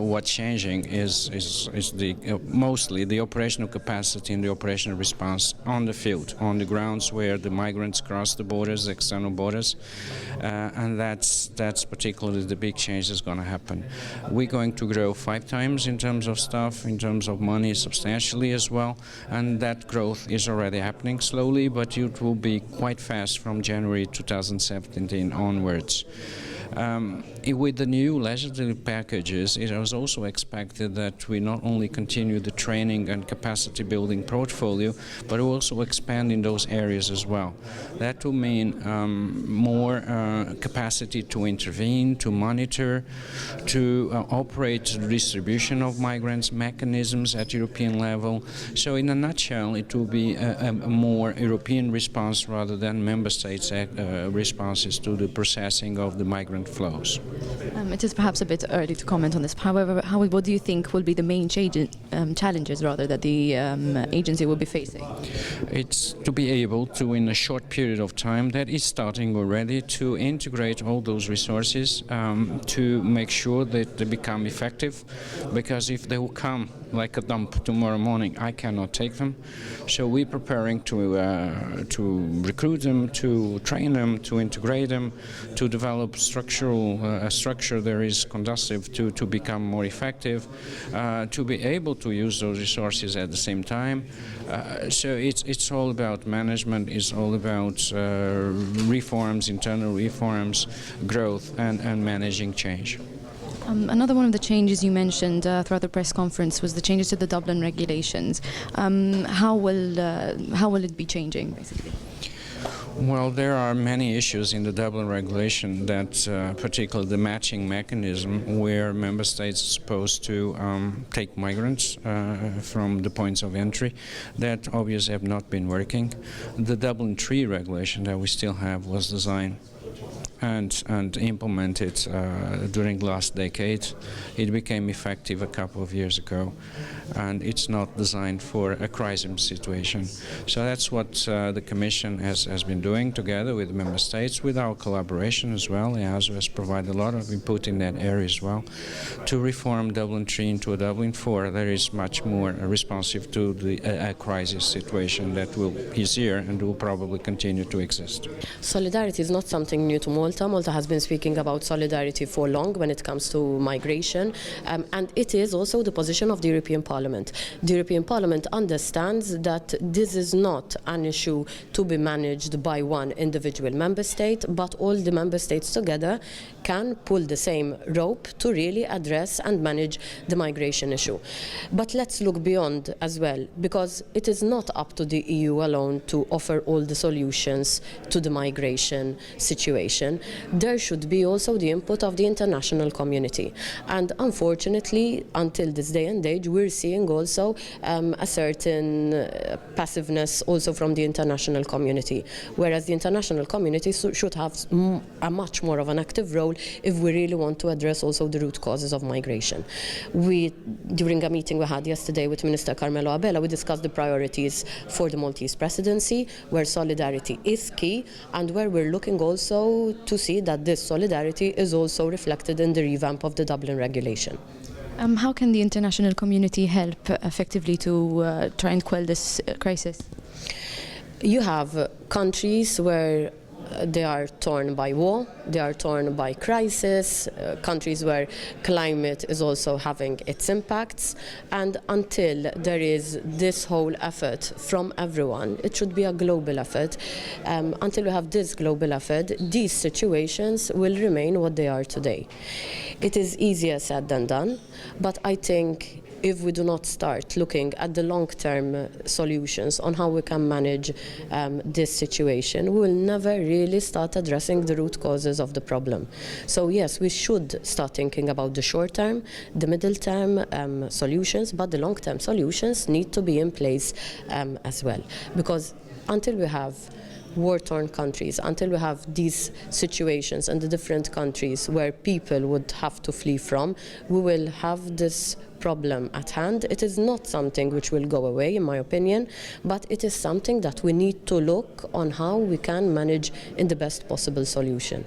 what's changing is the mostly the operational capacity and the operational response on the field, on the grounds where the migrants cross the borders, the external borders, and that's particularly the big change that's going to happen. We're going to grow 5 times in terms of staff, in terms of money, substantially as well, and that growth is already happening slowly, but it will be quite fast from January 2017 onwards. With the new legislative packages, it was also expected that we not only continue the training and capacity building portfolio, but also expand in those areas as well. That will mean more capacity to intervene, to monitor, to operate the distribution of migrants, mechanisms at European level. So in a nutshell, it will be a more European response rather than member states' responses to the processing of the migrant flows. It is perhaps a bit early to comment on this. However, what do you think will be the main challenges that the agency will be facing? It's to be able to, in a short period of time, that is starting already, to integrate all those resources to make sure that they become effective, because if they will come like a dump tomorrow morning, I cannot take them. So we're preparing to recruit them, to train them, to integrate them, to develop a structure that is conducive to become more effective, to be able to use those resources at the same time. So it's all about management, it's all about reforms, internal reforms, growth, and managing change. Another one of the changes you mentioned throughout the press conference was the changes to the Dublin regulations. How will it be changing, basically? Well, there are many issues in the Dublin regulation that, particularly the matching mechanism, where member states are supposed to take migrants from the points of entry, that obviously have not been working. The Dublin III regulation that we still have was designed and implemented during the last decade. It became effective a couple of years ago, and it's not designed for a crisis situation. So that's what the Commission has been doing together with the Member States, with our collaboration as well. Easo has provided a lot of input in that area as well, to reform Dublin III into a Dublin IV that is much more responsive to a crisis situation that will be easier and will probably continue to exist. Solidarity is not something new to Malta. Malta has been speaking about solidarity for long when it comes to migration, and it is also the position of the European Parliament. The European Parliament understands that this is not an issue to be managed by one individual member state, but all the member states together can pull the same rope to really address and manage the migration issue. But let's look beyond as well, because it is not up to the EU alone to offer all the solutions to the migration situation. There should be also the input of the international community. And unfortunately, until this day and age, we're seeing also a certain passiveness also from the international community, whereas the international community should have a much more of an active role if we really want to address also the root causes of migration. During a meeting we had yesterday with Minister Carmelo Abela, we discussed the priorities for the Maltese presidency, where solidarity is key, and where we're looking also to see that this solidarity is also reflected in the revamp of the Dublin regulation. How can the international community help effectively to try and quell this crisis? You have countries where they are torn by war, they are torn by crisis, countries where climate is also having its impacts, and until there is this whole effort from everyone, it should be a global effort. Until we have this global effort, these situations will remain what they are today. It is easier said than done, but I think if we do not start looking at the long-term solutions on how we can manage this situation, we will never really start addressing the root causes of the problem. So yes, we should start thinking about the short-term, the middle-term solutions, but the long-term solutions need to be in place as well. Because until we have war-torn countries, until we have these situations in the different countries where people would have to flee from, we will have this problem at hand. It is not something which will go away, in my opinion, but it is something that we need to look on how we can manage in the best possible solution.